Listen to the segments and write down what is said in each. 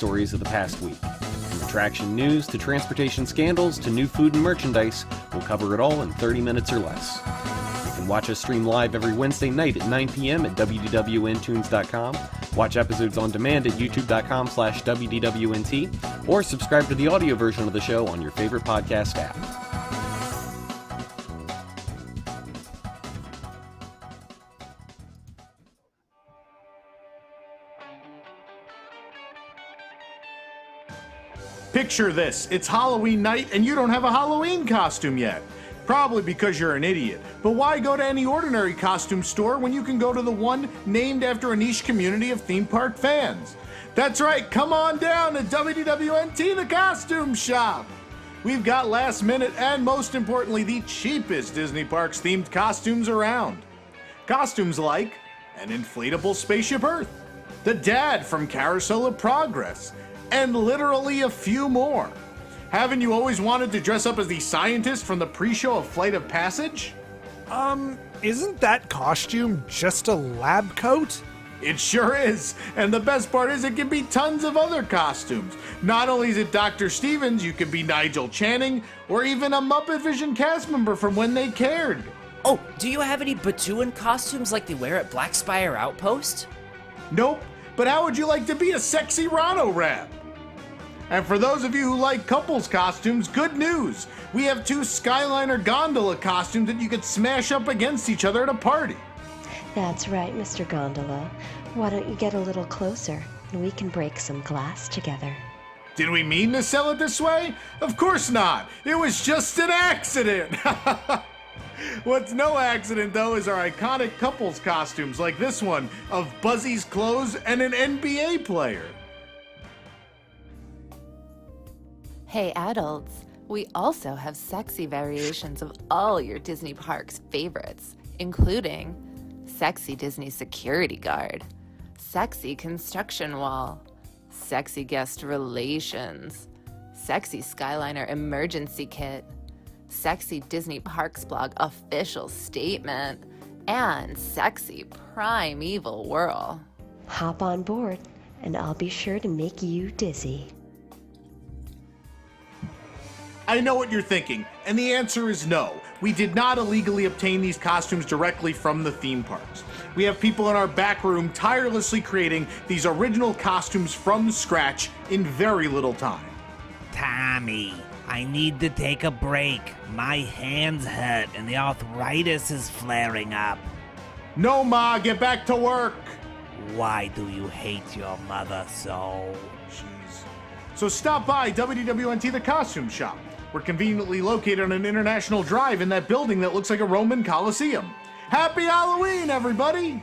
stories of the past week. From attraction news to transportation scandals to new food and merchandise, we'll cover it all in 30 minutes or less. You can watch us stream live every Wednesday night at 9 p.m. at www.ntunes.com, watch episodes on demand at youtube.com/wdwnt, or subscribe to the audio version of the show on your favorite podcast app. Picture this, it's Halloween night and you don't have a Halloween costume yet. Probably because you're an idiot. But why go to any ordinary costume store when you can go to the one named after a niche community of theme park fans? That's right, come on down to WDWNT, the costume shop. We've got last minute and most importantly the cheapest Disney Parks themed costumes around. Costumes like an inflatable spaceship Earth, the dad from Carousel of Progress, and literally a few more. Haven't you always wanted to dress up as the scientist from the pre-show of Flight of Passage? Isn't that costume just a lab coat? It sure is, and the best part is it can be tons of other costumes. Not only is it Dr. Stevens, you can be Nigel Channing, or even a Muppet Vision cast member from When They Cared. Oh, do you have any Batuan costumes like they wear at Black Spire Outpost? Nope, but how would you like to be a sexy Rhino Rat? And for those of you who like couples costumes, good news! We have 2 Skyliner Gondola costumes that you could smash up against each other at a party. That's right, Mr. Gondola. Why don't you get a little closer and we can break some glass together? Did we mean to sell it this way? Of course not! It was just an accident! What's no accident, though, is our iconic couples costumes like this one of Buzzy's clothes and an NBA player. Hey adults, we also have sexy variations of all your Disney Parks favorites, including sexy Disney security guard, sexy construction wall, sexy guest relations, sexy Skyliner emergency kit, sexy Disney Parks blog official statement, and sexy primeval whirl. Hop on board and I'll be sure to make you dizzy. I know what you're thinking, and the answer is no. We did not illegally obtain these costumes directly from the theme parks. We have people in our back room tirelessly creating these original costumes from scratch in very little time. Tommy, I need to take a break. My hands hurt and the arthritis is flaring up. No, Ma, get back to work! Why do you hate your mother so? Jeez. So stop by WDWNT, the costume shop. We're conveniently located on an international drive in that building that looks like a Roman Colosseum. Happy Halloween, everybody!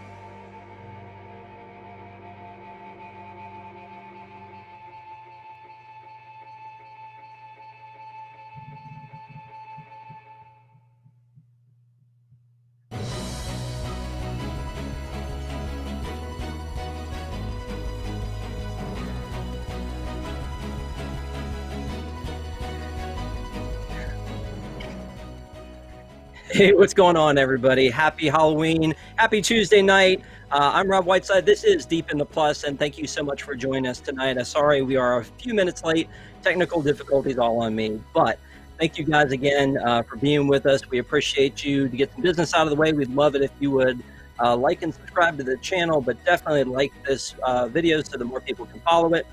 Hey, what's going on, everybody? Happy Halloween. Happy Tuesday night. I'm Rob Whiteside. This is Deep in the Plus, and thank you so much for joining us tonight. Sorry we are a few minutes late. Technical difficulties all on me. But thank you guys again for being with us. We appreciate you. To get some business out of the way, we'd love it if you would like and subscribe to the channel, but definitely like this video so that more people can follow it.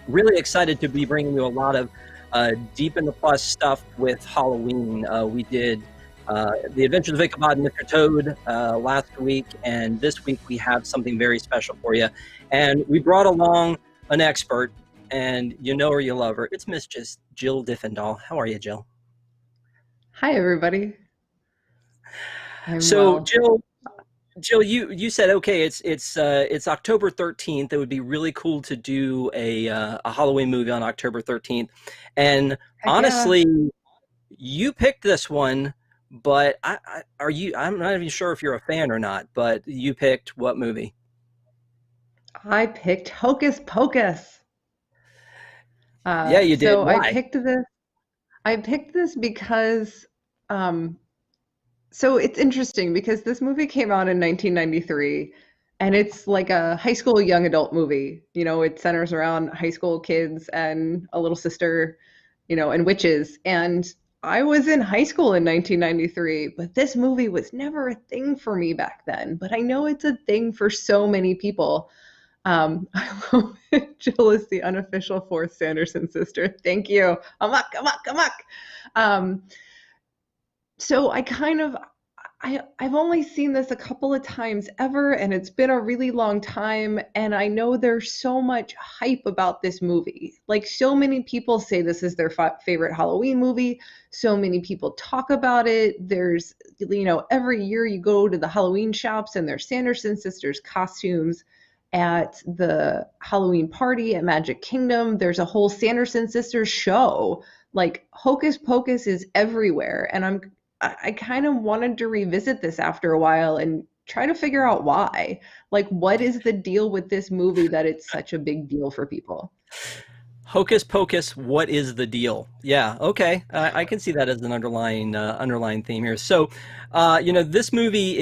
Really excited to be bringing you a lot of Deep in the Plus stuff with Halloween. We did The Adventures of Ichabod and Mr. Toad last week, and this week we have something very special for you. And we brought along an expert, and you know her, you love her. It's Miss Jill Diffendahl. How are you, Jill? Hi, everybody. So, Jill, you said, okay, it's October 13th. It would be really cool to do a Halloween movie on October 13th. And honestly, you picked this one. But I'm not even sure if you're a fan or not, but you picked what movie? I picked Hocus Pocus. Yeah, you did. So Why? I picked this because, so it's interesting because this movie came out in 1993, and it's like a high school young adult movie. You know, it centers around high school kids and a little sister, you know, and witches. And I was in high school in 1993, but this movie was never a thing for me back then. But I know it's a thing for so many people. I love it. Jill is the unofficial fourth Sanderson sister. Thank you. Amok, amok, amok. So I've only seen this a couple of times ever, and it's been a really long time. And I know there's so much hype about this movie. Like, so many people say this is their favorite Halloween movie. So many people talk about it. There's, you know, every year you go to the Halloween shops and there's Sanderson sisters costumes at the Halloween party at Magic Kingdom. There's a whole Sanderson sisters show. Like, Hocus Pocus is everywhere. And I kind of wanted to revisit this after a while and try to figure out why. Like, what is the deal with this movie that it's such a big deal for people? Hocus Pocus, what is the deal? Yeah, okay. I can see that as an underlying theme here. So, you know, this movie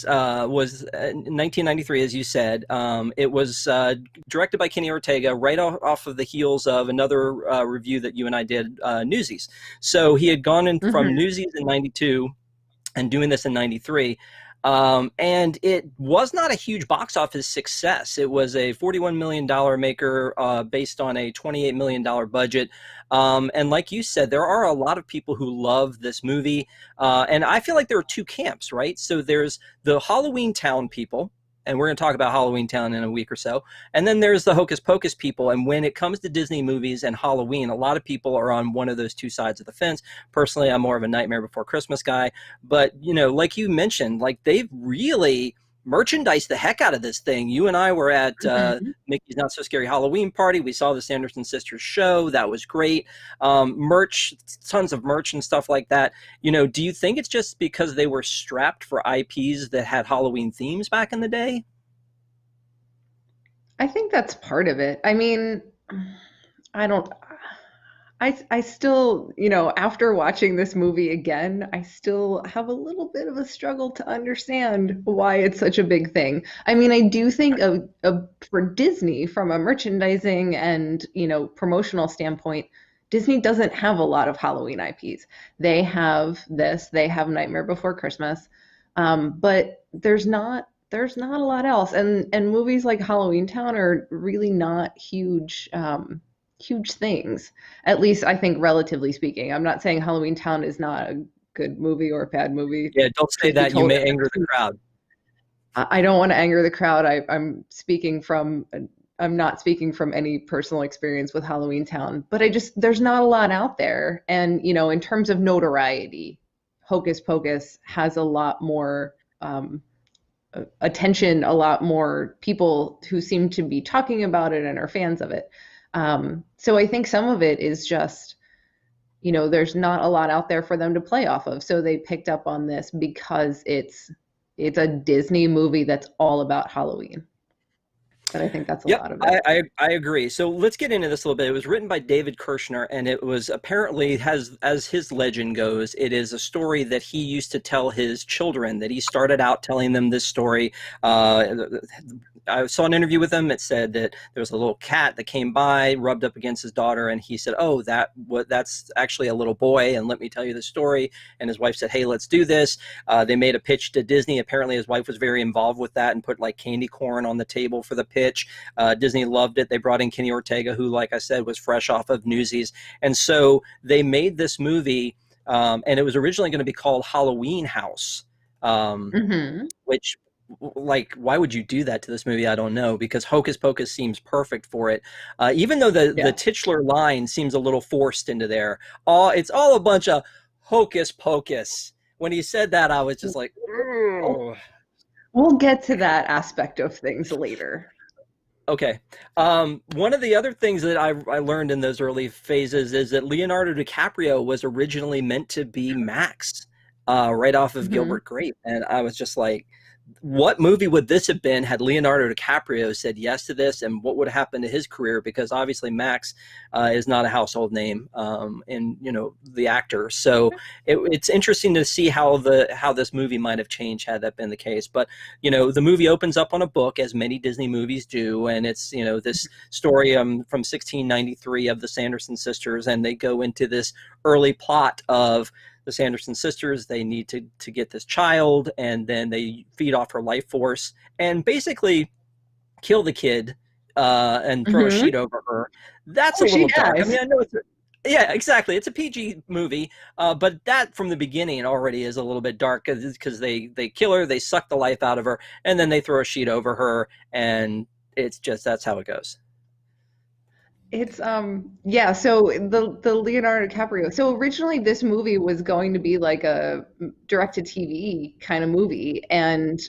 was 1993, as you said. It was directed by Kenny Ortega right off of the heels of another review that you and I did, Newsies. So he had gone in from Newsies in 92 and doing this in 93. And it was not a huge box office success. It was a $41 million maker based on a $28 million budget. And like you said, there are a lot of people who love this movie. And I feel like there are two camps, right? So there's the Halloween Town people, and we're going to talk about Halloween Town in a week or so. And then there's the Hocus Pocus people. And when it comes to Disney movies and Halloween, a lot of people are on one of those two sides of the fence. Personally, I'm more of a Nightmare Before Christmas guy. But, you know, like you mentioned, like, they've really merchandised the heck out of this thing. You and I were at Mickey's Not So Scary Halloween party. We saw the Sanderson sisters show. That was great. Merch, tons of merch and stuff like that. You know, do you think it's just because they were strapped for IPs that had Halloween themes back in the day? I think that's part of it. I mean, I still, you know, after watching this movie again, I still have a little bit of a struggle to understand why it's such a big thing. I mean, I do think for Disney, from a merchandising and, you know, promotional standpoint, Disney doesn't have a lot of Halloween IPs. They have they have Nightmare Before Christmas, but there's not a lot else. And movies like Halloween Town are really not huge things, at least I think, relatively speaking. I'm not saying Halloween Town is not a good movie or a bad movie. Yeah, don't say that. You may anger the crowd. I don't want to anger the crowd. I'm not speaking from any personal experience with Halloween Town, but there's not a lot out there. And, you know, in terms of notoriety, Hocus Pocus has a lot more attention, a lot more people who seem to be talking about it and are fans of it. So I think some of it is just, you know, there's not a lot out there for them to play off of. So they picked up on this because it's a Disney movie that's all about Halloween. But I think that's a lot of it. I agree. So let's get into this a little bit. It was written by David Kirshner, and it was apparently, as his legend goes, it is a story that he used to tell his children, that he started out telling them this story. I saw an interview with him. It said that there was a little cat that came by, rubbed up against his daughter, and he said, "Oh, that's actually a little boy, and let me tell you the story." And his wife said, "Hey, let's do this." They made a pitch to Disney. Apparently his wife was very involved with that and put like candy corn on the table for the pitch. Disney loved it. They brought in Kenny Ortega, who, like I said, was fresh off of Newsies. And so they made this movie, and it was originally going to be called Halloween House, which, like, why would you do that to this movie? I don't know, because Hocus Pocus seems perfect for it. Even though the titular line seems a little forced into there. It's all a bunch of Hocus Pocus. When he said that, I was just like, oh. We'll get to that aspect of things later. Okay. One of the other things that I learned in those early phases is that Leonardo DiCaprio was originally meant to be Max, right off of Gilbert Grape. And I was just like, what movie would this have been had Leonardo DiCaprio said yes to this, and what would happen to his career? Because obviously Max is not a household name in the actor. So it's interesting to see how this movie might have changed had that been the case. But the movie opens up on a book, as many Disney movies do, and it's this story from 1693 of the Sanderson sisters, and they go into this early plot of the Sanderson sisters. They need to get this child, and then they feed off her life force and basically kill the kid and throw a sheet over her. That's a little dark. I mean, I know yeah, exactly. It's a PG movie, but that from the beginning already is a little bit dark because they kill her, they suck the life out of her, and then they throw a sheet over her, and it's just, that's how it goes. It's yeah, so the Leonardo DiCaprio. So originally this movie was going to be like a direct-to-TV kind of movie, and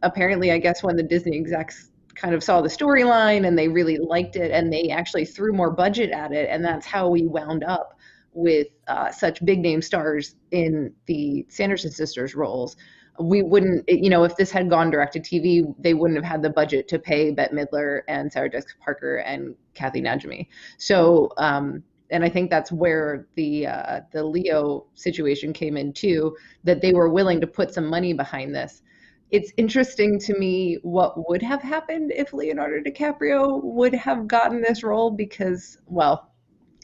apparently I guess when the Disney execs kind of saw the storyline and they really liked it, and they actually threw more budget at it, and that's how we wound up with such big name stars in the Sanderson sisters roles. We wouldn't, if this had gone direct to TV, they wouldn't have had the budget to pay Bette Midler and Sarah Jessica Parker and Kathy Najimy. So, and I think that's where the Leo situation came in too, that they were willing to put some money behind this. It's interesting to me what would have happened if Leonardo DiCaprio would have gotten this role, because, well,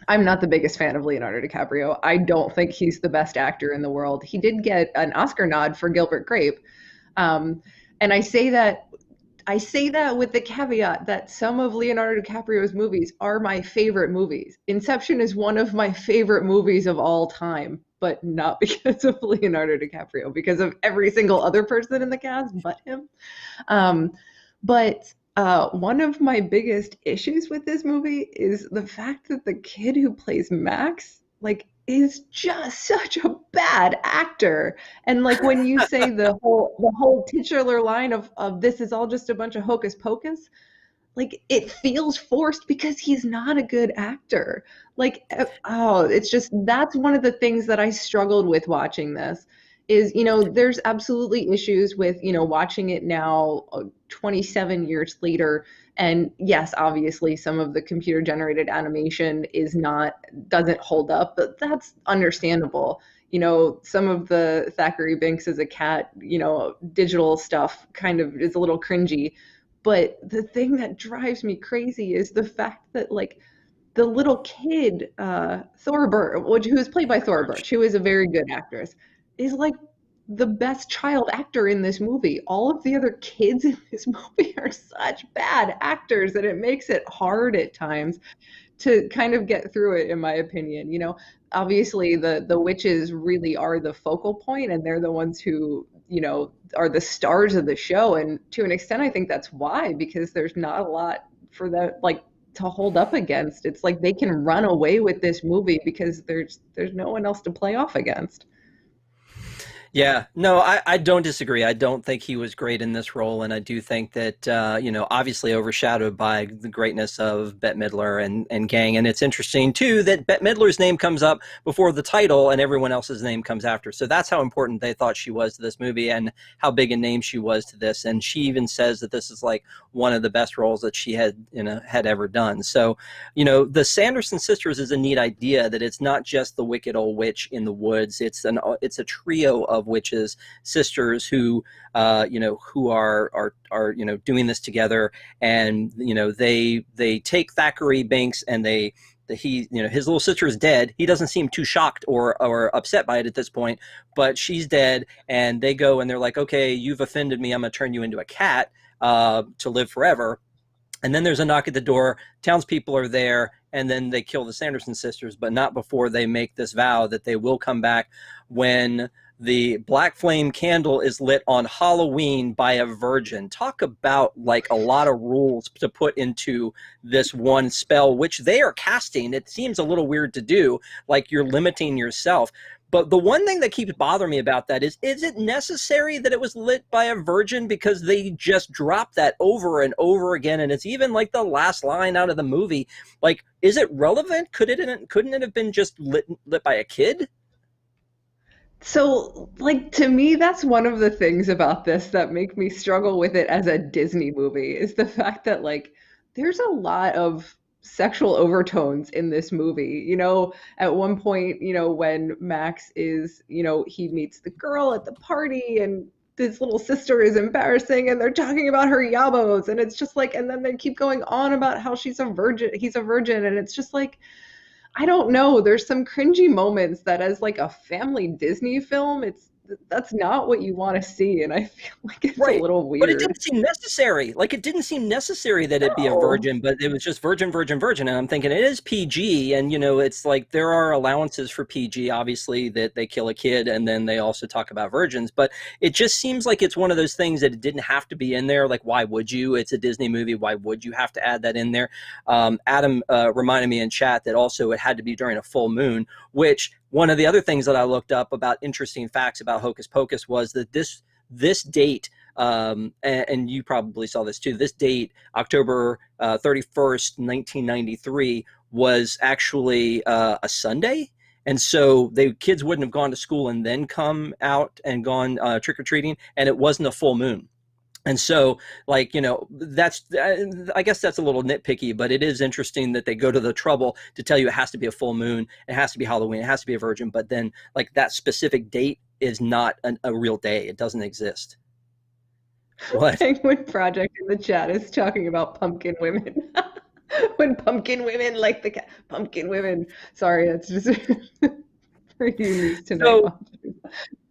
I'm not the biggest fan of Leonardo DiCaprio. I don't think he's the best actor in the world. He did get an Oscar nod for Gilbert Grape. And I say that with the caveat that some of Leonardo DiCaprio's movies are my favorite movies. Inception is one of my favorite movies of all time, but not because of Leonardo DiCaprio, because of every single other person in the cast but him. But one of my biggest issues with this movie is the fact that the kid who plays Max, is just such a bad actor. And when you say the whole titular line of this is all just a bunch of hocus pocus, it feels forced because he's not a good actor. It's just, that's one of the things that I struggled with watching this. Is, there's absolutely issues with, watching it now 27 years later. And yes, obviously some of the computer generated animation doesn't hold up, but that's understandable. Some of the Thackeray Binks as a cat, digital stuff kind of is a little cringy. But the thing that drives me crazy is the fact that the little kid, Thora Birch, who is played by Thora Birch, who is a very good actress, is the best child actor in this movie. All of the other kids in this movie are such bad actors that it makes it hard at times to kind of get through it, in my opinion. Obviously the witches really are the focal point, and they're the ones who, are the stars of the show. And to an extent, I think that's why, because there's not a lot for that, to hold up against. It's they can run away with this movie because there's no one else to play off against. Yeah, no, I don't disagree. I don't think he was great in this role, and I do think that, obviously overshadowed by the greatness of Bette Midler and gang. And it's interesting, too, that Bette Midler's name comes up before the title and everyone else's name comes after. So that's how important they thought she was to this movie and how big a name she was to this. And she even says that this is one of the best roles that she had ever done. So, the Sanderson sisters is a neat idea, that it's not just the wicked old witch in the woods. It's a trio of witches, sisters who are doing this together, and they take Thackeray Binks, and his little sister is dead. He doesn't seem too shocked or upset by it at this point, but she's dead, and they go and they're like, okay, you've offended me, I'm gonna turn you into a cat to live forever. And then there's a knock at the door, townspeople are there, and then they kill the Sanderson sisters, but not before they make this vow that they will come back when the black flame candle is lit on Halloween by a virgin. Talk about a lot of rules to put into this one spell, which they are casting. It seems a little weird to do, you're limiting yourself. But the one thing that keeps bothering me about that is it necessary that it was lit by a virgin? Because they just drop that over and over again, and it's even the last line out of the movie. Is it relevant? Couldn't it have been just lit by a kid? So, like, to me, that's one of the things about this that make me struggle with it as a Disney movie is the fact that, like, there's a lot of sexual overtones in this movie. At one point, when Max is, he meets the girl at the party and his little sister is embarrassing and they're talking about her yabos and it's just like, and then they keep going on about how he's a virgin, and it's just like, I don't know. There's some cringy moments that as like a family Disney film, that's not what you want to see. And I feel like it's a little weird. But it didn't seem necessary. Like, it didn't seem necessary that it be a virgin, but it was just virgin, virgin, virgin. And I'm thinking it is PG. And, it's like there are allowances for PG, obviously, that they kill a kid and then they also talk about virgins. But it just seems like it's one of those things that it didn't have to be in there. Like, why would you? It's a Disney movie. Why would you have to add that in there? Adam reminded me in chat that also it had to be during a full moon, which one of the other things that I looked up about interesting facts about Hocus Pocus was that this date, and you probably saw this too, this date, October 31st, 1993, was actually a Sunday. And so kids wouldn't have gone to school and then come out and gone trick-or-treating, and it wasn't a full moon. And so, like, that's, I guess that's a little nitpicky, but it is interesting that they go to the trouble to tell you it has to be a full moon, it has to be Halloween, it has to be a virgin, but then, like, that specific date is not a real day. It doesn't exist. What? Penguin Project in the chat is talking about pumpkin women. When pumpkin women like the pumpkin women. Sorry, that's just pretty unique tonight. So,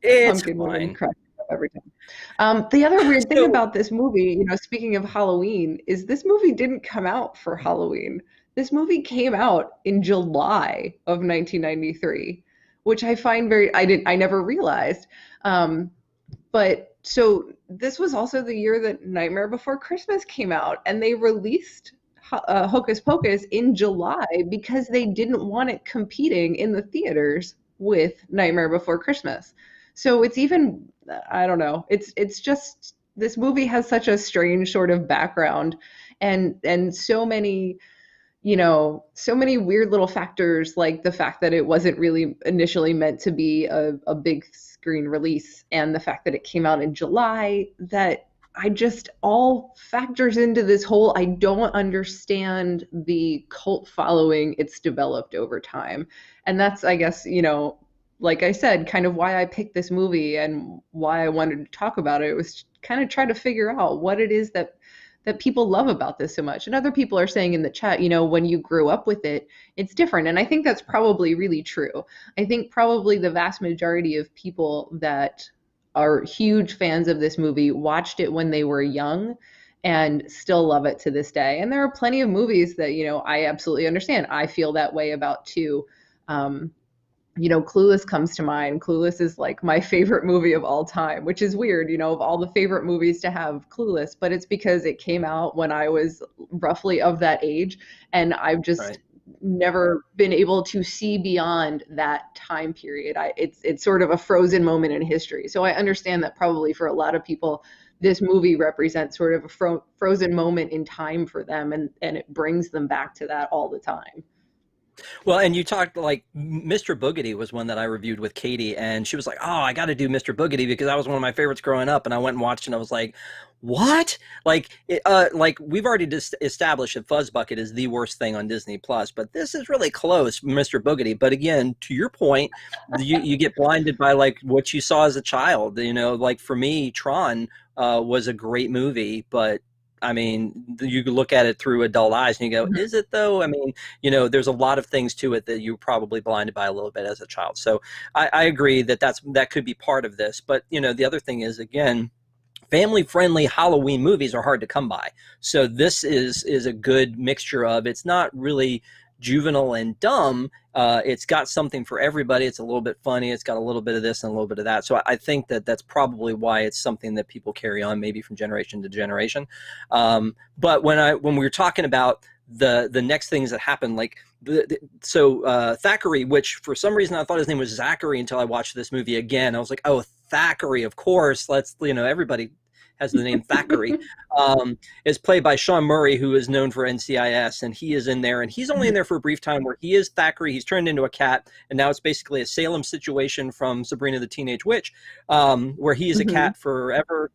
it's pumpkin fine. Women crack up every time. The other weird thing about this movie, speaking of Halloween, is this movie didn't come out for Halloween. This movie came out in July of 1993, which I find I never realized. But so this was also the year that Nightmare Before Christmas came out, and they released Hocus Pocus in July because they didn't want it competing in the theaters with Nightmare Before Christmas. So it's even, I don't know, it's just, this movie has such a strange sort of background and so many, so many weird little factors, like the fact that it wasn't really initially meant to be a big screen release, and the fact that it came out in July, that all factors into this whole, I don't understand the cult following it's developed over time. And that's, I guess, like I said, kind of why I picked this movie and why I wanted to talk about it. It was kind of try to figure out what it is that people love about this so much. And other people are saying in the chat, when you grew up with it, it's different. And I think that's probably really true. I think probably the vast majority of people that are huge fans of this movie watched it when they were young and still love it to this day. And there are plenty of movies that, I absolutely understand. I feel that way about too. Clueless comes to mind. Clueless is like my favorite movie of all time, which is weird, of all the favorite movies to have Clueless, but it's because it came out when I was roughly of that age, and I've just never been able to see beyond that time period. It's sort of a frozen moment in history. So I understand that probably for a lot of people, this movie represents sort of a frozen moment in time for them, and it brings them back to that all the time. Well, and you talked, like, Mr. Boogedy was one that I reviewed with Katie, and she was like, oh, I got to do Mr. Boogedy because that was one of my favorites growing up. And I went and watched it, and I was like, what? Like, we've already established that Fuzz Bucket is the worst thing on Disney Plus, but this is really close, Mr. Boogedy. But again, to your point, you get blinded by, like, what you saw as a child. Like, for me, Tron was a great movie, but I mean, you could look at it through adult eyes and you go, is it though? I mean, there's a lot of things to it that you're probably blinded by a little bit as a child. So I agree that could be part of this. But, the other thing is, again, family-friendly Halloween movies are hard to come by. So this is a good mixture of, it's not really juvenile and dumb. It's got something for everybody. It's a little bit funny. It's got a little bit of this and a little bit of that. So I think that's probably why it's something that people carry on maybe from generation to generation. But when we were talking about the next things that happen, like Thackeray, which for some reason I thought his name was Zachary until I watched this movie again. I was like, oh, Thackeray, of course. Let's, everybody has the name Thackeray, is played by Sean Murray, who is known for NCIS, and he is in there, and he's only in there for a brief time where he is Thackeray. He's turned into a cat, and now it's basically a Salem situation from Sabrina the Teenage Witch, where he is a cat forever.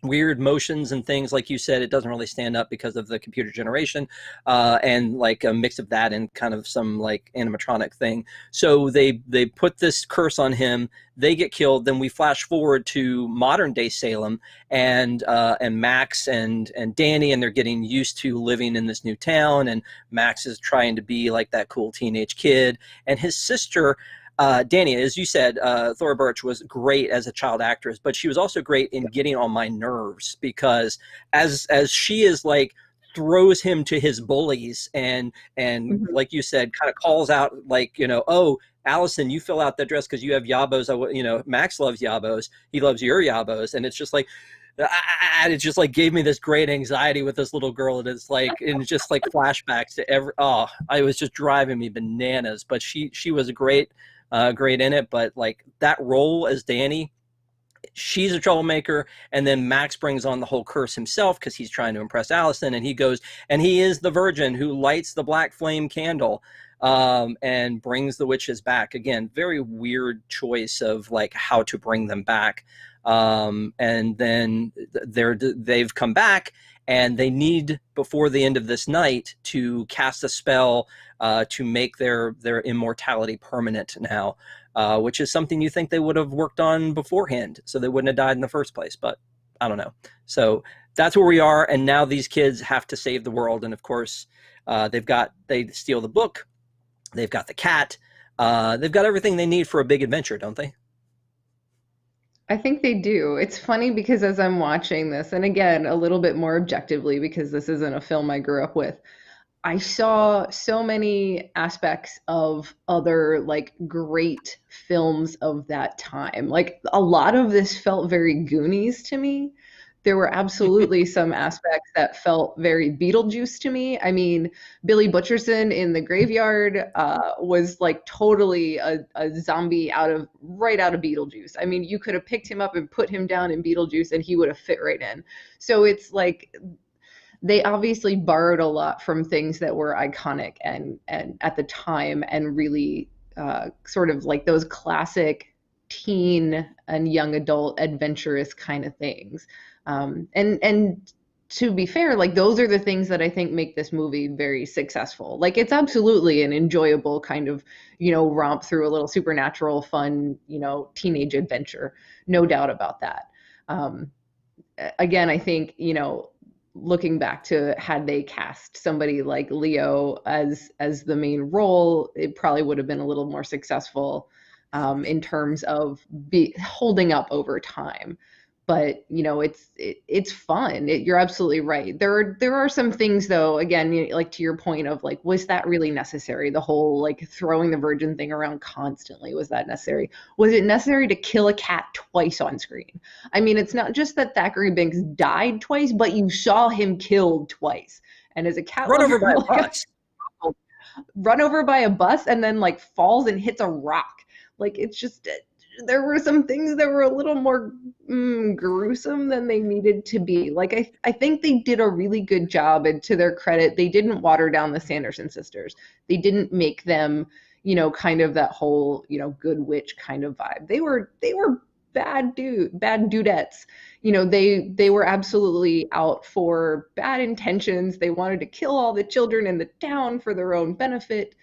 Weird motions and things, like you said, it doesn't really stand up because of the computer generation, and like a mix of that and kind of some like animatronic thing. So they put this curse on him. They get killed. Then we flash forward to modern day Salem, and Max and Dani, and they're getting used to living in this new town. And Max is trying to be like that cool teenage kid, and his sister. Dani, as you said, Thora Birch was great as a child actress, but she was also great in getting on my nerves, because as she is like throws him to his bullies and like you said, kind of calls out like, oh, Allison, you fill out that dress because you have yabos. Max loves yabos. He loves your yabos. And it's just like, it just like gave me this great anxiety with this little girl. And it's like, and just like flashbacks to it was just driving me bananas, but she was great in it. But like that role as Dani, she's a troublemaker, and then Max brings on the whole curse himself because he's trying to impress Allison, and he goes and he is the virgin who lights the black flame candle and brings the witches back. Again, very weird choice of like how to bring them back. And then they've come back, and they need, before the end of this night, to cast a spell to make their immortality permanent now, which is something you think they would have worked on beforehand, so they wouldn't have died in the first place. But I don't know. So that's where we are, and now these kids have to save the world. And of course, they steal the book, they've got the cat, they've got everything they need for a big adventure, don't they? I think they do. It's funny because as I'm watching this, and again, a little bit more objectively, because this isn't a film I grew up with, I saw so many aspects of other like great films of that time. Like a lot of this felt very Goonies to me. There were absolutely some aspects that felt very Beetlejuice to me. I mean, Billy Butcherson in the graveyard was like totally a zombie right out of Beetlejuice. I mean, you could have picked him up and put him down in Beetlejuice and he would have fit right in. So it's like they obviously borrowed a lot from things that were iconic and at the time, and really sort of like those classic teen and young adult adventurous kind of things. And to be fair, like those are the things that I think make this movie very successful. Like it's absolutely an enjoyable kind of, romp through a little supernatural fun, teenage adventure. No doubt about that. Again, I think, looking back to had they cast somebody like Leo as the main role, it probably would have been a little more successful in terms of holding up over time. But it's fun. You're absolutely right. There are some things though, again, like to your point of like, was that really necessary? The whole like throwing the virgin thing around constantly, was that necessary? Was it necessary to kill a cat twice on screen? I mean, it's not just that Thackeray Binks died twice, but you saw him killed twice. And as a cat run over by a bus, run over by a bus, and then like falls and hits a rock. Like it's just. There were some things that were a little more gruesome than they needed to be. Like, I think they did a really good job, and to their credit, they didn't water down the Sanderson sisters. They didn't make them, kind of that whole, good witch kind of vibe. They were bad dudettes. They were absolutely out for bad intentions. They wanted to kill all the children in the town for their own benefit.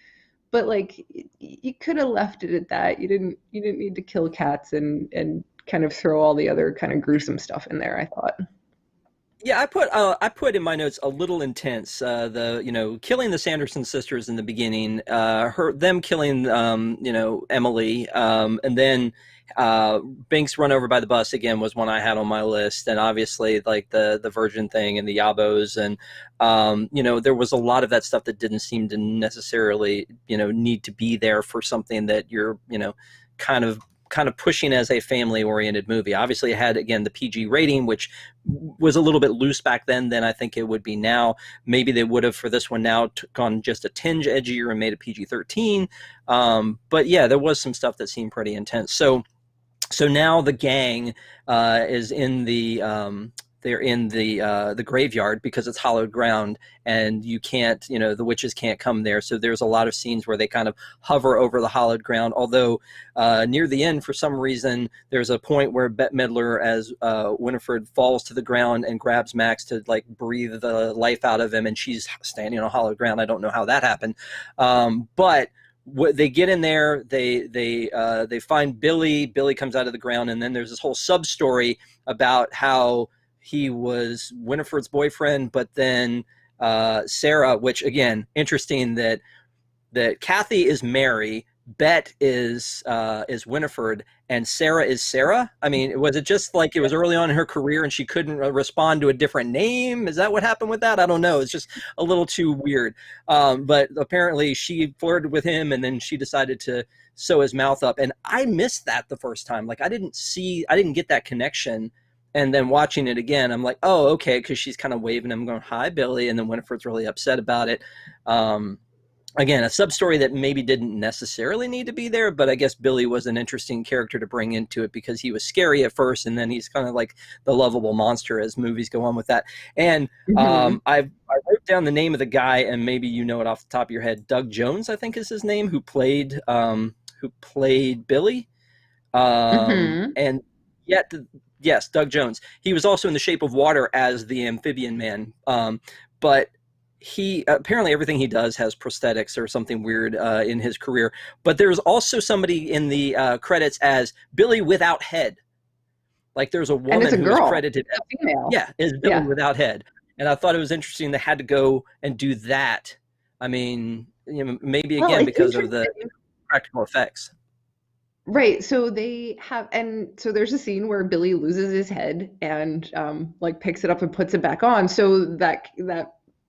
But like you could have left it at that. You didn't need to kill cats and kind of throw all the other kind of gruesome stuff in there, I thought. Yeah, I put in my notes a little intense. Killing the Sanderson sisters in the beginning, them killing Emily, and then Binks run over by the bus again was one I had on my list, and obviously like the virgin thing and the yabos, and there was a lot of that stuff that didn't seem to necessarily need to be there for something that you're kind of pushing as a family-oriented movie. Obviously, it had, again, the PG rating, which was a little bit loose back then than I think it would be now. Maybe they would have, for this one now, gone just a tinge edgier and made it PG-13. But yeah, there was some stuff that seemed pretty intense. So now the gang is in the they're in the graveyard because it's hallowed ground, and you can't, the witches can't come there. So there's a lot of scenes where they kind of hover over the hallowed ground. Although near the end, for some reason, there's a point where Bette Midler as Winifred falls to the ground and grabs Max to like breathe the life out of him, and she's standing on hallowed ground. I don't know how that happened, but they get in there, they find Billy. Billy comes out of the ground, and then there's this whole sub story about how he was Winifred's boyfriend, but then Sarah, which again, interesting that Kathy is Mary, Bet is Winifred, and Sarah is Sarah. I mean, was it just like it was early on in her career and she couldn't respond to a different name? Is that what happened with that? I don't know. It's just a little too weird. But apparently she flirted with him, and then she decided to sew his mouth up. And I missed that the first time. Like I didn't get that connection. And then watching it again, I'm like, oh, okay, because she's kind of waving him, going, hi, Billy. And then Winifred's really upset about it. Again, a sub-story that maybe didn't necessarily need to be there, but I guess Billy was an interesting character to bring into it because he was scary at first, and then he's kind of like the lovable monster as movies go on with that. And I wrote down the name of the guy, and maybe you know it off the top of your head. Doug Jones, I think is his name, who played Billy. And yet... Yes, Doug Jones. He was also in The Shape of Water as the amphibian man. But he apparently everything he does has prosthetics or something weird in his career. But there's also somebody in the credits as Billy without head. Like there's a woman who was credited as female. Yeah, is Billy without head. And I thought it was interesting they had to go and do that. I mean, maybe again because of the practical effects. Right. So so there's a scene where Billy loses his head and like picks it up and puts it back on. So that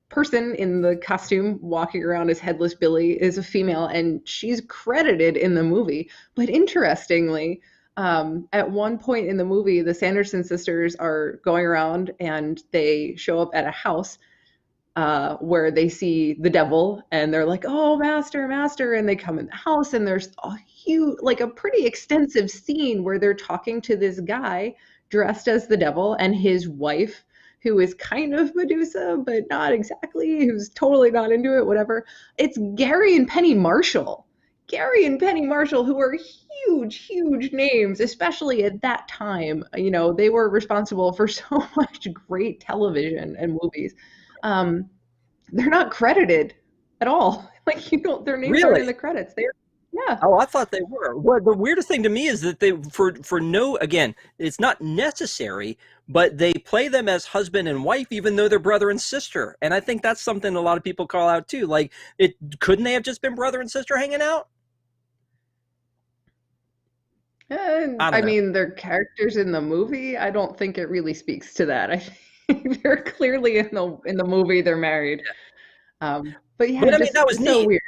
person in the costume walking around as headless Billy is a female, and she's credited in the movie. But interestingly, at one point in the movie, the Sanderson sisters are going around and they show up at a house where they see the devil, and they're like, oh, master, master. And they come in the house, and there's a pretty extensive scene where they're talking to this guy dressed as the devil and his wife, who is kind of Medusa, but not exactly, who's totally not into it, whatever. It's Gary and Penny Marshall. Gary and Penny Marshall, who are huge, huge names, especially at that time. They were responsible for so much great television and movies. They're not credited at all. Like, their names aren't in the credits. Yeah. Oh, I thought they were. Well, the weirdest thing to me is that they, again, it's not necessary, but they play them as husband and wife, even though they're brother and sister. And I think that's something a lot of people call out too. Like, couldn't they have just been brother and sister hanging out? I mean, they're characters in the movie. I don't think it really speaks to that. I think they're clearly in the movie they're married. But I mean, that was so neat. Weird.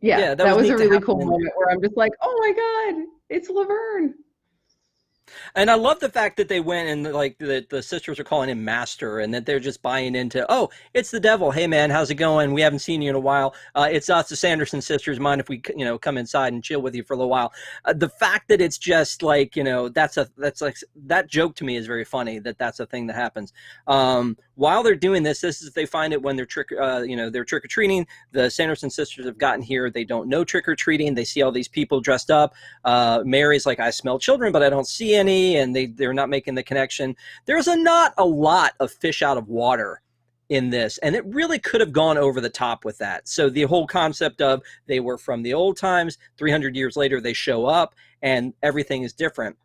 Yeah, that was a really cool moment where I'm just like, oh my God, it's Laverne. And I love the fact that they went and like the sisters are calling him master, and that they're just buying into, oh, it's the devil. Hey man, how's it going? We haven't seen you in a while. It's us, the Sanderson sisters. Mind if we, come inside and chill with you for a little while? The fact that it's just like, that's like that joke to me is very funny. That's a thing that happens. While they're doing this is they find it when they're trick or treating. The Sanderson sisters have gotten here. They don't know trick or treating. They see all these people dressed up. Mary's like, I smell children, but I don't see any, and they're not making the connection. There's not a lot of fish out of water in this, and it really could have gone over the top with that. So the whole concept of they were from the old times, 300 years later they show up and everything is different.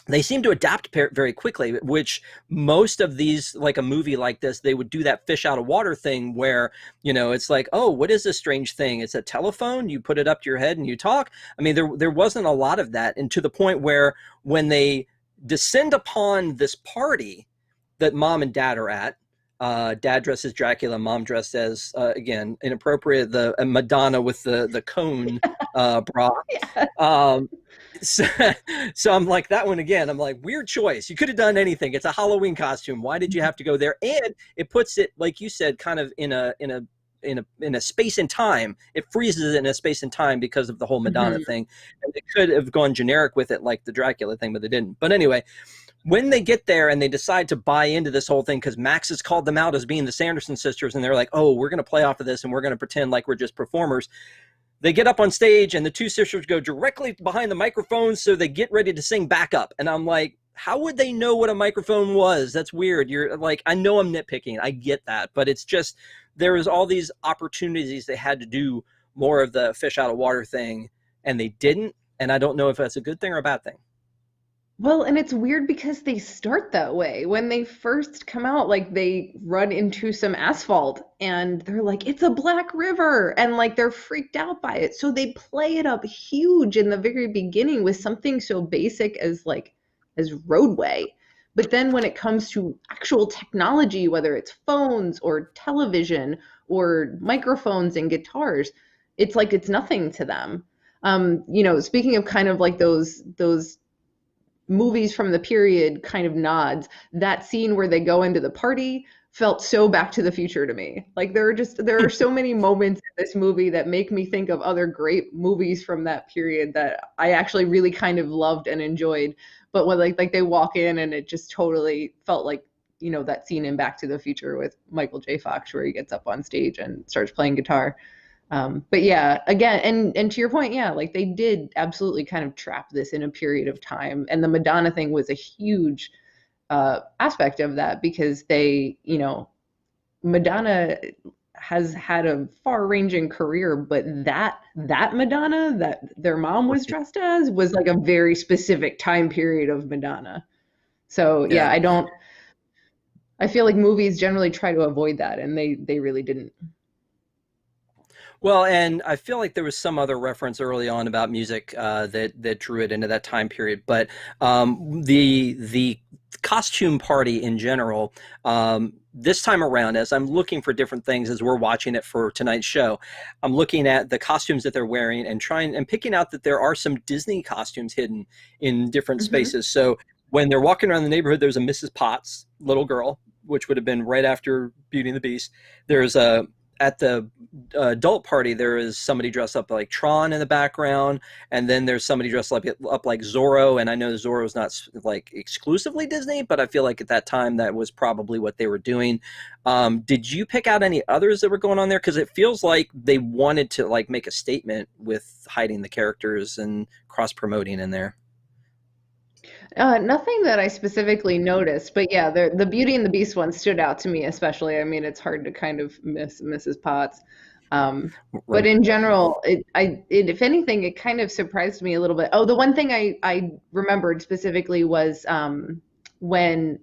They seem to adapt very quickly, which most of these, like a movie like this, they would do that fish out of water thing where, it's like, oh, what is this strange thing? It's a telephone. You put it up to your head and you talk. I mean, there wasn't a lot of that. And to the point where when they descend upon this party that mom and dad are at, dad dressed as Dracula, mom dressed as, again, inappropriate, the Madonna with the cone bra. Yeah. So I'm like, that one again, I'm like, weird choice. You could have done anything. It's a Halloween costume. Why did you have to go there? And it puts it, like you said, kind of in a space and time. It freezes it in a space and time because of the whole Madonna thing. And they could have gone generic with it like the Dracula thing, but they didn't. But anyway, when they get there and they decide to buy into this whole thing, because Max has called them out as being the Sanderson sisters, and they're like, oh, we're going to play off of this and we're going to pretend like we're just performers. They get up on stage and the two sisters go directly behind the microphone, so they get ready to sing backup. And I'm like, how would they know what a microphone was? That's weird. You're like, I know I'm nitpicking. I get that. But it's just, there was all these opportunities they had to do more of the fish out of water thing, and they didn't. And I don't know if that's a good thing or a bad thing. Well, and it's weird because they start that way. When they first come out, like they run into some asphalt and they're like, it's a black river. And like they're freaked out by it. So they play it up huge in the very beginning with something so basic as roadway. But then when it comes to actual technology, whether it's phones or television or microphones and guitars, it's like it's nothing to them. Speaking of kind of like those movies from the period kind of nods, that scene where they go into the party felt so Back to the Future to me. Like there are so many moments in this movie that make me think of other great movies from that period that I actually really kind of loved and enjoyed. But when like they walk in and it just totally felt like, that scene in Back to the Future with Michael J. Fox where he gets up on stage and starts playing guitar. But yeah, again, and to your point, yeah, like they did absolutely kind of trap this in a period of time. And the Madonna thing was a huge aspect of that because Madonna has had a far-ranging career, but that Madonna that their mom was dressed as was like a very specific time period of Madonna. So yeah, I feel like movies generally try to avoid that, and they really didn't. Well, and I feel like there was some other reference early on about music that drew it into that time period. But the costume party in general, this time around, as I'm looking for different things as we're watching it for tonight's show, I'm looking at the costumes that they're wearing and picking out that there are some Disney costumes hidden in different spaces. So when they're walking around the neighborhood, there's a Mrs. Potts little girl, which would have been right after Beauty and the Beast. There's at the adult party, there is somebody dressed up like Tron in the background, and then there's somebody dressed up like Zorro. And I know Zorro's not like exclusively Disney, but I feel like at that time that was probably what they were doing. Did you pick out any others that were going on there? Because it feels like they wanted to like make a statement with hiding the characters and cross promoting in there. Nothing that I specifically noticed, but yeah, the Beauty and the Beast one stood out to me especially. I mean, it's hard to kind of miss Mrs. Potts. But in general, if anything, it kind of surprised me a little bit. Oh, the one thing I remembered specifically was when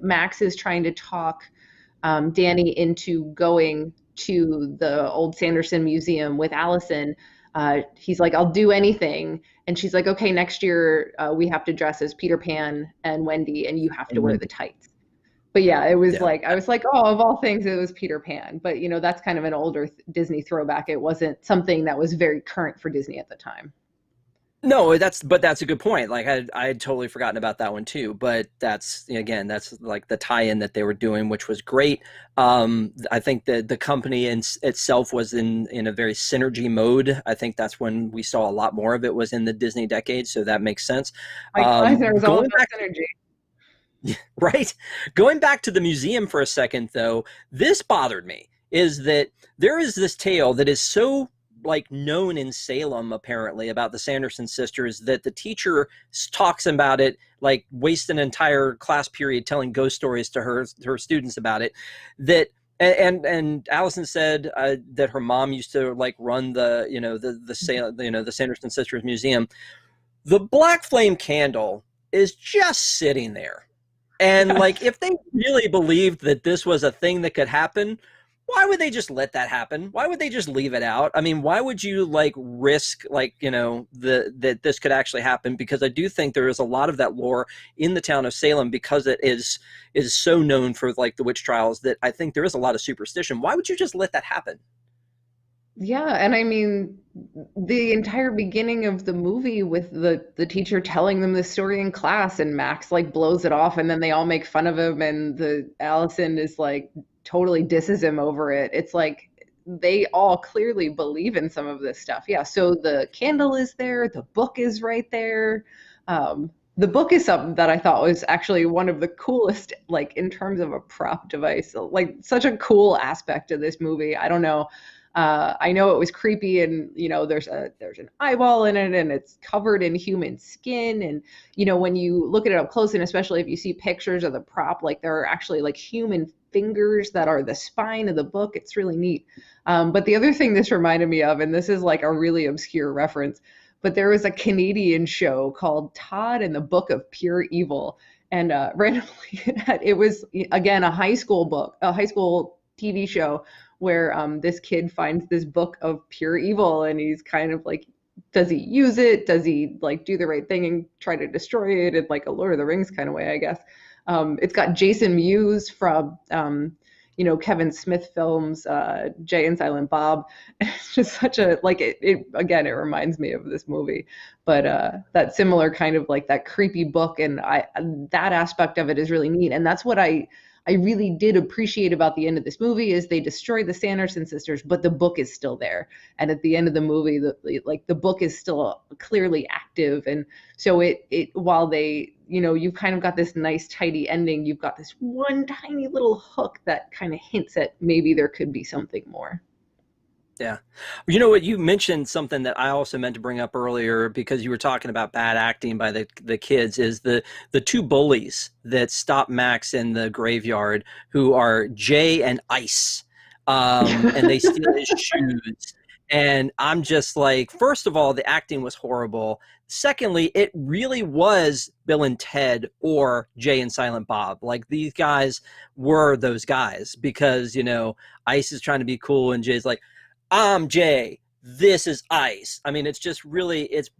Max is trying to talk Dani into going to the old Sanderson Museum with Allison. He's like, I'll do anything. And she's like, okay, next year we have to dress as Peter Pan and Wendy, and you have to wear the tights. But yeah, it was like, I was like, oh, of all things, it was Peter Pan. But, that's kind of an older Disney throwback. It wasn't something that was very current for Disney at the time. No, that's a good point. Like I had totally forgotten about that one too. But that's like the tie-in that they were doing, which was great. I think that the company itself was in a very synergy mode. I think that's when we saw a lot more of it was in the Disney decade. So that makes sense. There was all about synergy. Right. Going back to the museum for a second, though, this bothered me. Is that there is this tale that is so like known in Salem apparently about the Sanderson sisters that the teacher talks about it, like waste an entire class period telling ghost stories to her students about it. That and Allison said that her mom used to like run the Sanderson sisters museum. The black flame candle is just sitting there, and like if they really believed that this was a thing that could happen, why would they just let that happen? Why would they just leave it out? I mean, why would you like risk like, that this could actually happen? Because I do think there is a lot of that lore in the town of Salem because it is so known for like the witch trials that I think there is a lot of superstition. Why would you just let that happen? Yeah, and I mean, the entire beginning of the movie with the teacher telling them this story in class and Max like blows it off and then they all make fun of him and the Allison is like totally disses him over it. It's like they all clearly believe in some of this stuff. Yeah, so the candle is there, the book is right there. The book is something that I thought was actually one of the coolest, like in terms of a prop device, like such a cool aspect of this movie. I don't know. I know it was creepy, and there's an eyeball in it, and it's covered in human skin, and when you look at it up close, and especially if you see pictures of the prop, like there are actually like human fingers that are the spine of the book. It's really neat. But the other thing this reminded me of, and this is like a really obscure reference, but there was a Canadian show called Todd and the Book of Pure Evil. And randomly, it was, again, a high school TV show where this kid finds this book of pure evil, and he's kind of like, does he use it? Does he like do the right thing and try to destroy it in like a Lord of the Rings kind of way, I guess. It's got Jason Mewes from Kevin Smith films, Jay and Silent Bob. It's just such a, like, it again, it reminds me of this movie, but that similar kind of like that creepy book, and that aspect of it is really neat. And that's what I really did appreciate about the end of this movie is they destroy the Sanderson sisters, but the book is still there. And at the end of the movie, the book is still clearly active. And so while they, you've kind of got this nice tidy ending, you've got this one tiny little hook that kind of hints at maybe there could be something more. Yeah. You know what? You mentioned something that I also meant to bring up earlier because you were talking about bad acting by the kids, is the two bullies that stop Max in the graveyard, who are Jay and Ice. And they steal his shoes. And I'm just like, first of all, the acting was horrible. Secondly, it really was Bill and Ted or Jay and Silent Bob. Like, these guys were those guys because, Ice is trying to be cool and Jay's like, I'm Jay, this is Ice. I mean, it's just really, it's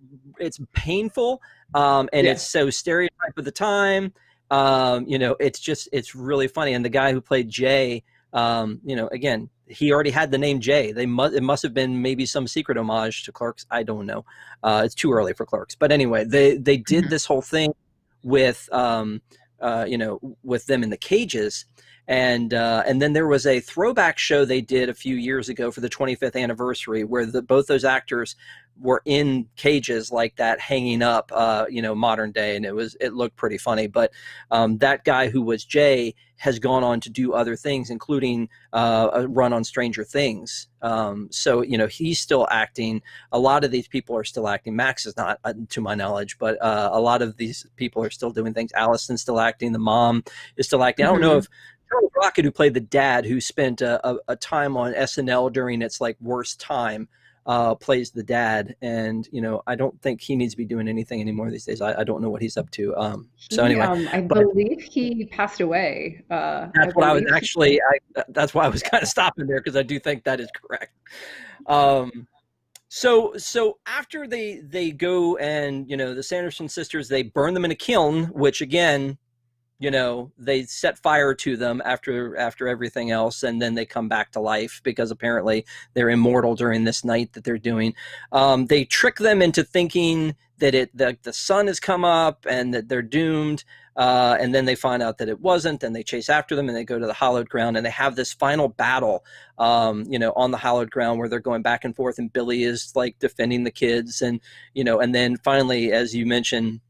painful. It's so stereotype of the time. It's really funny. And the guy who played Jay, again, he already had the name Jay. It must have been maybe some secret homage to Clerks. I don't know. It's too early for Clerks. But anyway, they did this whole thing with, with them in the cages. And then there was a throwback show they did a few years ago for the 25th anniversary where both those actors were in cages like that, hanging up, modern day. And it looked pretty funny. But that guy who was Jay has gone on to do other things, including a run on Stranger Things. So he's still acting. A lot of these people are still acting. Max is not, to my knowledge, but a lot of these people are still doing things. Allison's still acting. The mom is still acting. I don't know if Charles Rocket, who played the dad, who spent a time on SNL during its like worst time, plays the dad, and I don't think he needs to be doing anything anymore these days. I don't know what he's up to. So anyway, I believe he passed away. That's what I was actually. That's why I was kind of stopping there, because I do think that is correct. So after they go and the Sanderson sisters, they burn them in a kiln, which again, they set fire to them after everything else, and then they come back to life because apparently they're immortal during this night that they're doing. They trick them into thinking that the sun has come up and that they're doomed, and then they find out that it wasn't, and they chase after them, and they go to the hallowed ground, and they have this final battle, on the hallowed ground where they're going back and forth, and Billy is like defending the kids, and and then finally, as you mentioned,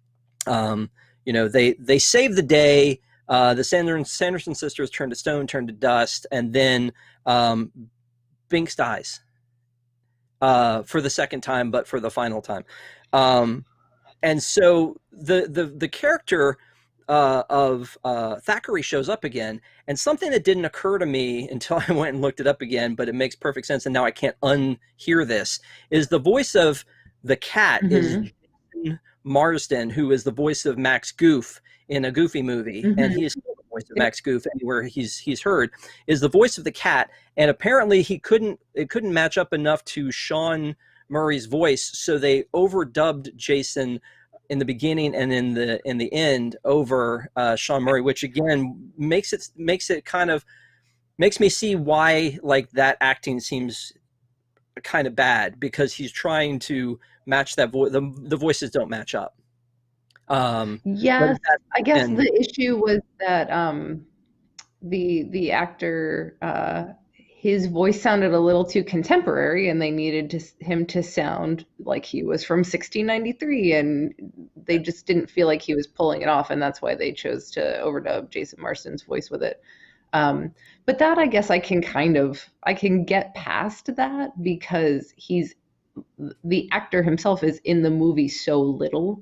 they save the day. The Sanderson sisters turn to stone, turn to dust, and then Binks dies for the second time, but for the final time. And so the character of Thackeray shows up again, and something that didn't occur to me until I went and looked it up again, but it makes perfect sense, and now I can't unhear this, is the voice of the cat is Jason Marsden, who is the voice of Max Goof in a Goofy movie, and he is still the voice of Max Goof anywhere he's heard, is the voice of the cat. And apparently it couldn't match up enough to Sean Murray's voice, so they overdubbed Jason in the beginning and in the end over Sean Murray, which again makes me see why like that acting seems kind of bad, because he's trying to match that voice. The voices don't match up. Yes, I guess the issue was that the actor his voice sounded a little too contemporary, and they needed him to sound like he was from 1693, and they just didn't feel like he was pulling it off, and that's why they chose to overdub Jason Marsden's voice with it. But that, I guess I can get past that, because the actor himself is in the movie so little.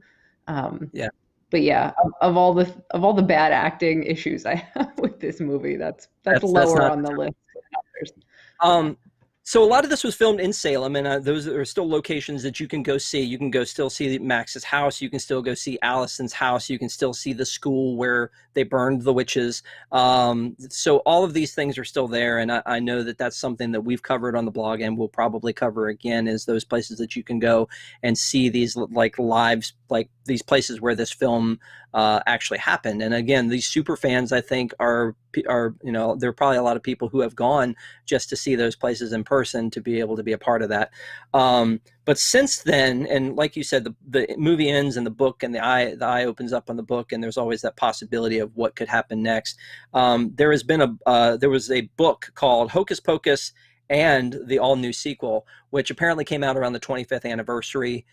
Yeah. But yeah, of all the bad acting issues I have with this movie, that's lower on the list than others. So a lot of this was filmed in Salem, and those are still locations that you can go see. You can go still see Max's house. You can still go see Allison's house. You can still see the school where they burned the witches. So all of these things are still there, and I know that that's something that we've covered on the blog, and we'll probably cover again, is those places that you can go and see these like lives, like these places where this film actually happened. And again, these super fans, I think, are there are probably a lot of people who have gone just to see those places in person, to be able to be a part of that. But since then, and like you said, the movie ends and the book, and the eye opens up on the book, and there's always that possibility of what could happen next. There was a book called Hocus Pocus and the all new sequel, which apparently came out around the 25th anniversary.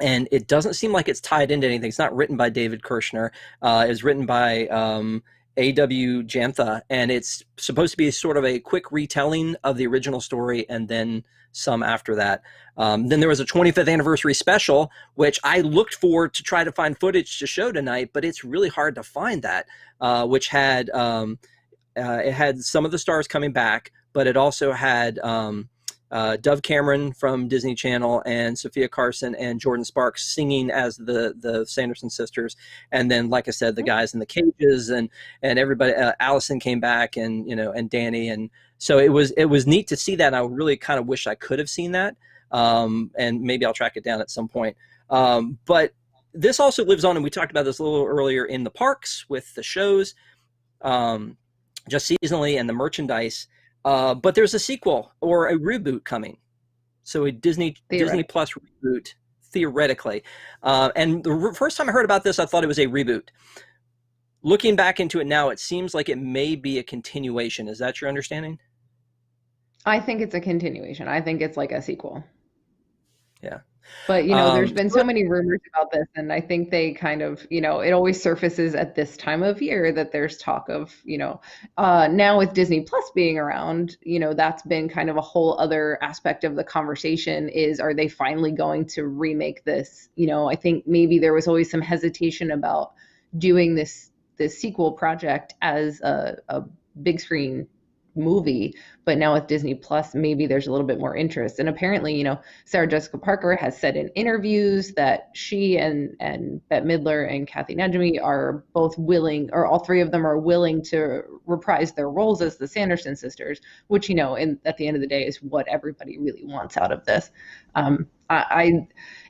And it doesn't seem like it's tied into anything. It's not written by David Kirshner. It was written by A.W. Jantha, and it's supposed to be sort of a quick retelling of the original story, and then some after that. Then there was a 25th anniversary special, which I looked for to try to find footage to show tonight, but it's really hard to find that, which had it had some of the stars coming back, but it also had Dove Cameron from Disney Channel and Sophia Carson and Jordan Sparks singing as the Sanderson sisters, and then, like I said, the guys in the cages and everybody. Allison came back, and and Dani, and so it was neat to see that. And I really kind of wish I could have seen that, and maybe I'll track it down at some point. But this also lives on, and we talked about this a little earlier, in the parks with the shows, just seasonally, and the merchandise. But there's a sequel or a reboot coming. So a Disney Plus reboot, theoretically. And the first time I heard about this, I thought it was a reboot. Looking back into it now, it seems like it may be a continuation. Is that your understanding? I think it's a continuation. I think it's like a sequel. Yeah. But, there's been so many rumors about this, and I think they kind of, it always surfaces at this time of year that there's talk of, now with Disney Plus being around, that's been kind of a whole other aspect of the conversation is, are they finally going to remake this? I think maybe there was always some hesitation about doing this sequel project as a big screen movie, but now with Disney Plus, maybe there's a little bit more interest. And apparently, Sarah Jessica Parker has said in interviews that she and Bette Midler and Kathy Najimy are both willing, or all three of them are willing, to reprise their roles as the Sanderson sisters, which, at the end of the day is what everybody really wants out of this.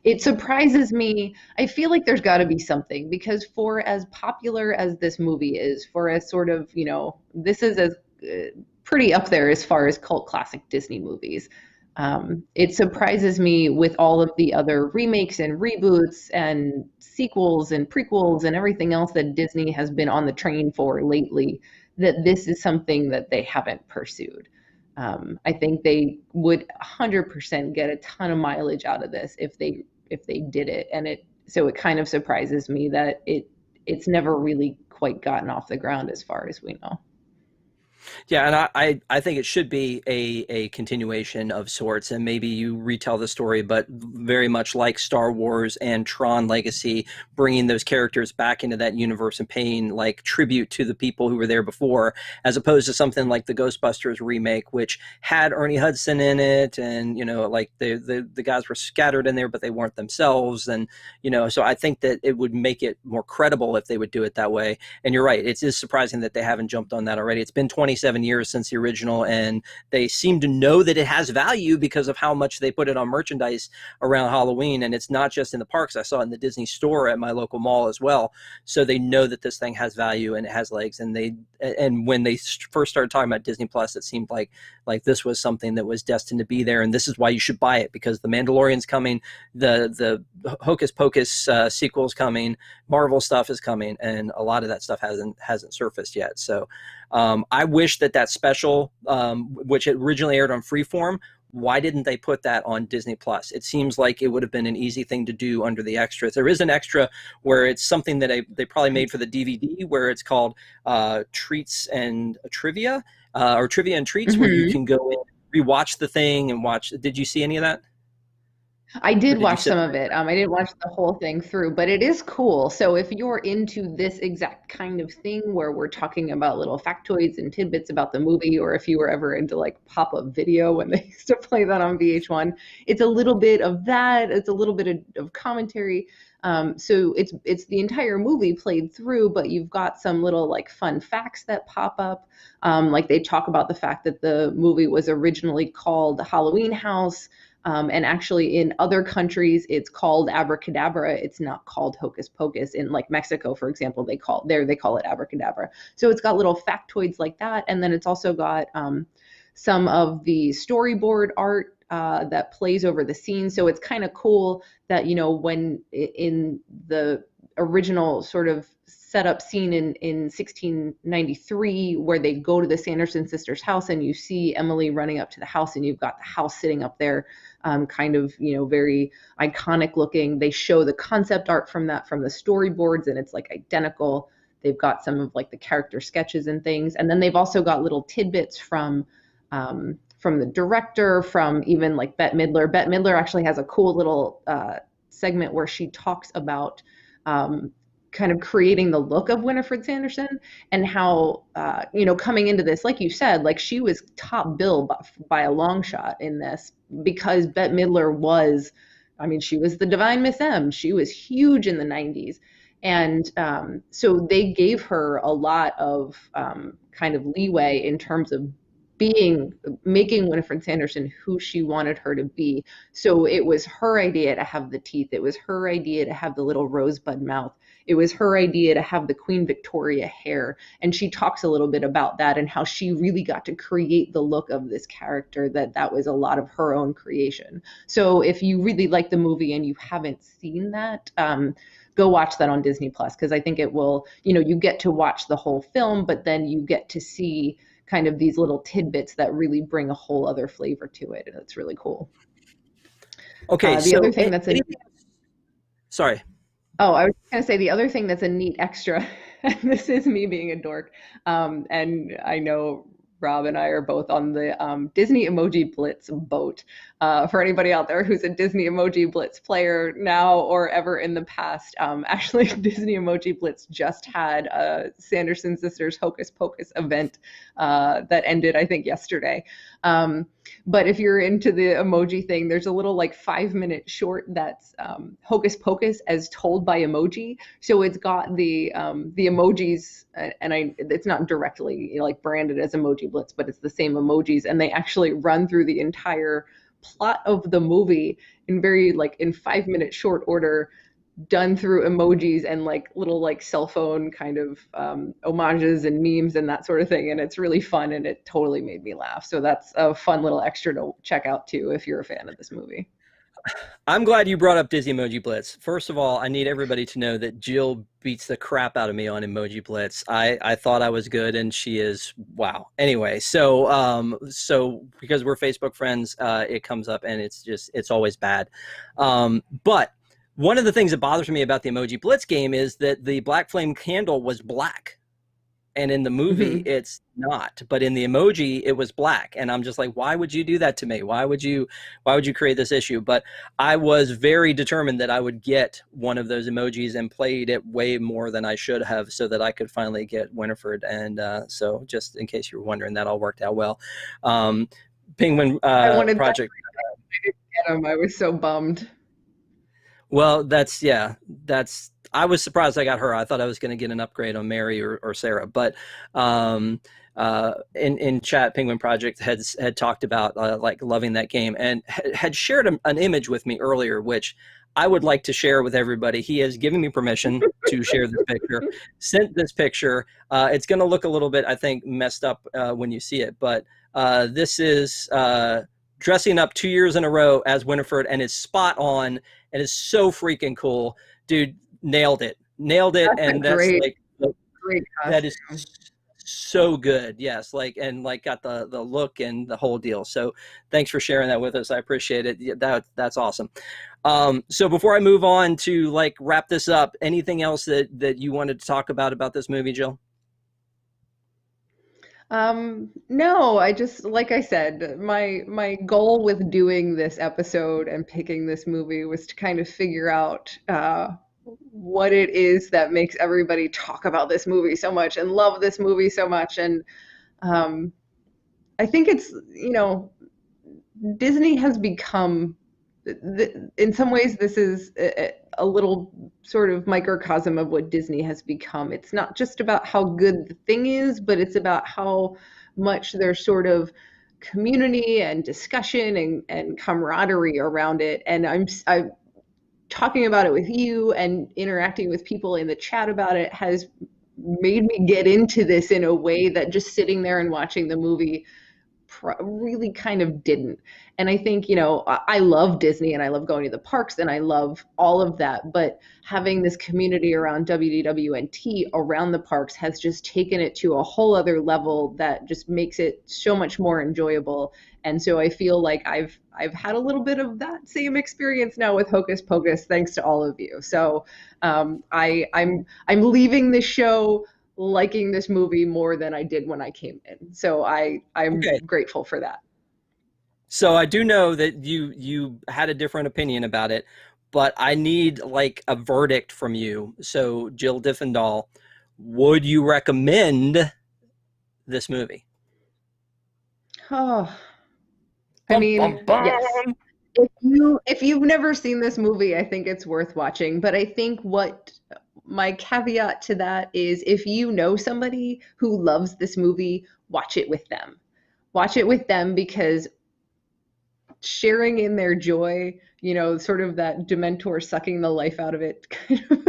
It surprises me. I feel like there's got to be something, because for as popular as this movie is, for as sort of, this is as pretty up there as far as cult classic Disney movies. It surprises me, with all of the other remakes and reboots and sequels and prequels and everything else that Disney has been on the train for lately, that this is something that they haven't pursued. I think they would 100% get a ton of mileage out of this if they did it. And so it kind of surprises me that it's never really quite gotten off the ground, as far as we know. Yeah, and I think it should be a continuation of sorts, and maybe you retell the story, but very much like Star Wars and Tron Legacy, bringing those characters back into that universe and paying like tribute to the people who were there before, as opposed to something like the Ghostbusters remake, which had Ernie Hudson in it, and like the guys were scattered in there, but they weren't themselves, and so I think that it would make it more credible if they would do it that way. And you're right, it is surprising that they haven't jumped on that already. It's been 27 years since the original, and they seem to know that it has value because of how much they put it on merchandise around Halloween. And it's not just in the parks. I saw it in the Disney store at my local mall as well. So they know that this thing has value and it has legs. And when they first started talking about Disney Plus, it seemed like this was something that was destined to be there. And this is why you should buy it, because The Mandalorian's coming, the Hocus Pocus sequel's coming, Marvel stuff is coming, and a lot of that stuff hasn't surfaced yet. So I wish that special, which originally aired on Freeform, why didn't they put that on Disney Plus? It seems like it would have been an easy thing to do under the extras. There is an extra where it's something that they probably made for the DVD, where it's called Treats and Trivia, or Trivia and Treats, where you can go in, rewatch the thing and watch. Did you see any of that? I did watch some of it. I didn't watch the whole thing through, but it is cool. So if you're into this exact kind of thing where we're talking about little factoids and tidbits about the movie, or if you were ever into like pop-up video when they used to play that on VH1, it's a little bit of that. It's a little bit of commentary. So it's the entire movie played through, but you've got some little like fun facts that pop up. Like they talk about the fact that the movie was originally called Halloween House. And actually in other countries, it's called Abracadabra. It's not called Hocus Pocus. In like Mexico, for example, they call it Abracadabra. So it's got little factoids like that. And then it's also got some of the storyboard art that plays over the scene. So it's kind of cool that, when in the original sort of setup scene in 1693, where they go to the Sanderson sisters' house and you see Emily running up to the house and you've got the house sitting up there, kind of, very iconic looking. They show the concept art from the storyboards, and it's like identical. They've got some of like the character sketches and things. And then they've also got little tidbits from the director, from even like Bette Midler. Bette Midler actually has a cool little segment where she talks about kind of creating the look of Winifred Sanderson, and how, coming into this, like you said, like she was top bill by a long shot in this, because Bette Midler was, she was the Divine Miss M. She was huge in the 90s. And so they gave her a lot of kind of leeway in terms of making Winifred Sanderson who she wanted her to be. So it was her idea to have the teeth. It was her idea to have the little rosebud mouth. It was her idea to have the Queen Victoria hair. And she talks a little bit about that and how she really got to create the look of this character, that was a lot of her own creation. So if you really like the movie and you haven't seen that, go watch that on Disney Plus, because I think it will, you get to watch the whole film, but then you get to see kind of these little tidbits that really bring a whole other flavor to it. And it's really cool. Okay. The other thing that's sorry. Oh, I was going to say the other thing that's a neat extra, and this is me being a dork, and I know Rob and I are both on the Disney Emoji Blitz boat. For anybody out there who's a Disney Emoji Blitz player now or ever in the past, actually Disney Emoji Blitz just had a Sanderson Sisters Hocus Pocus event that ended, I think, yesterday. But if you're into the emoji thing, there's a little like 5-minute short that's Hocus Pocus as told by emoji. So it's got the emojis, and it's not directly like branded as Emoji Blitz, but it's the same emojis, and they actually run through the entire plot of the movie in 5-minute short order, done through emojis and like little like cell phone kind of homages and memes and that sort of thing. And it's really fun, and it totally made me laugh. So that's a fun little extra to check out too if you're a fan of this movie. I'm glad you brought up Disney Emoji Blitz. First of all, I need everybody to know that Jill beats the crap out of me on Emoji Blitz. I thought I was good, and she is, wow. Anyway, so because we're Facebook friends, it comes up, and it's always bad. But one of the things that bothers me about the Emoji Blitz game is that the Black Flame candle was black. And in the movie, it's not. But in the emoji, it was black. And I'm just like, why would you do that to me? Why would you create this issue? But I was very determined that I would get one of those emojis, and played it way more than I should have, so that I could finally get Winifred. And so just in case you were wondering, that all worked out well. Penguin I wanted Project. I didn't get him. I was so bummed. Well, I was surprised I got her. I thought I was going to get an upgrade on Mary or Sarah, but in chat, Penguin Project had talked about like loving that game, and had shared an image with me earlier, which I would like to share with everybody. He has given me permission to share this picture. Sent this picture. It's going to look a little bit, I think, messed up when you see it, but this is dressing up 2 years in a row as Winifred, and is spot on, and is so freaking cool, dude. Nailed it. That's And that's great like, costume. that is so good. Yes, and got the look and the whole deal. So thanks for sharing that with us. I appreciate it. Yeah, that's awesome. So before I move on to wrap this up, anything else that you wanted to talk about this movie, Jill? No, I just, like I said, my goal with doing this episode and picking this movie was to kind of figure out what it is that makes everybody talk about this movie so much and love this movie so much. And I think it's, Disney has become, in some ways, this is a little sort of microcosm of what Disney has become. It's not just about how good the thing is, but it's about how much there's sort of community and discussion and camaraderie around it. And I'm talking about it with you and interacting with people in the chat about it has made me get into this in a way that just sitting there and watching the movie really kind of didn't. And I think, I love Disney and I love going to the parks and I love all of that, but having this community around WDWNT around the parks has just taken it to a whole other level that just makes it so much more enjoyable. And so I feel like I've had a little bit of that same experience now with Hocus Pocus, thanks to all of you. So I'm leaving the show liking this movie more than I did when I came in. So I'm grateful for that. So I do know that you had a different opinion about it, but I need a verdict from you. So Jill Diffendahl, would you recommend this movie? Oh, yes. If you've never seen this movie, I think it's worth watching. But I think what my caveat to that is, if you know somebody who loves this movie, watch it with them. Watch it with them, because sharing in their joy, sort of that Dementor sucking the life out of it kind of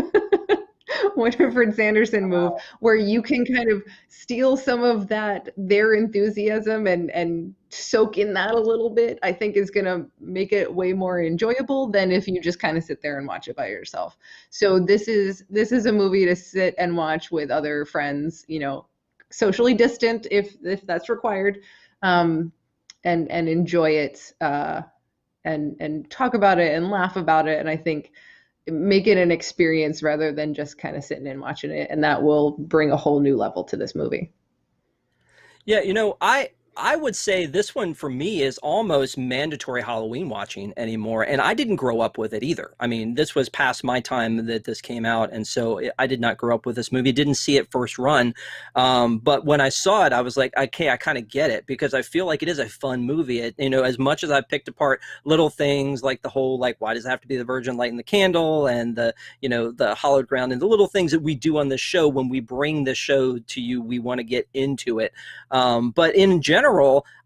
Winifred Sanderson move, where you can kind of steal some of their enthusiasm and soak in that a little bit, I think is going to make it way more enjoyable than if you just kind of sit there and watch it by yourself. So this is a movie to sit and watch with other friends, socially distant if that's required, and enjoy it, and talk about it and laugh about it. And I think make it an experience rather than just kind of sitting and watching it. And that will bring a whole new level to this movie. Yeah, I would say this one for me is almost mandatory Halloween watching anymore. And I didn't grow up with it either. I mean, this was past my time that this came out. And so I did not grow up with this movie, didn't see it first run. But when I saw it, I was like, okay, I kind of get it, because I feel like it is a fun movie. As much as I picked apart little things like the whole, why does it have to be the Virgin lighting the candle, and the hallowed ground, and the little things that we do on this show, when we bring the show to you, we want to get into it. But in general,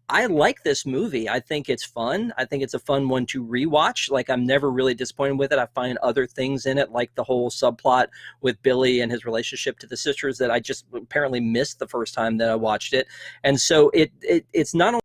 I like this movie. I think it's fun. I think it's a fun one to rewatch. I'm never really disappointed with it. I find other things in it, like the whole subplot with Billy and his relationship to the sisters, that I just apparently missed the first time that I watched it. And so it's not only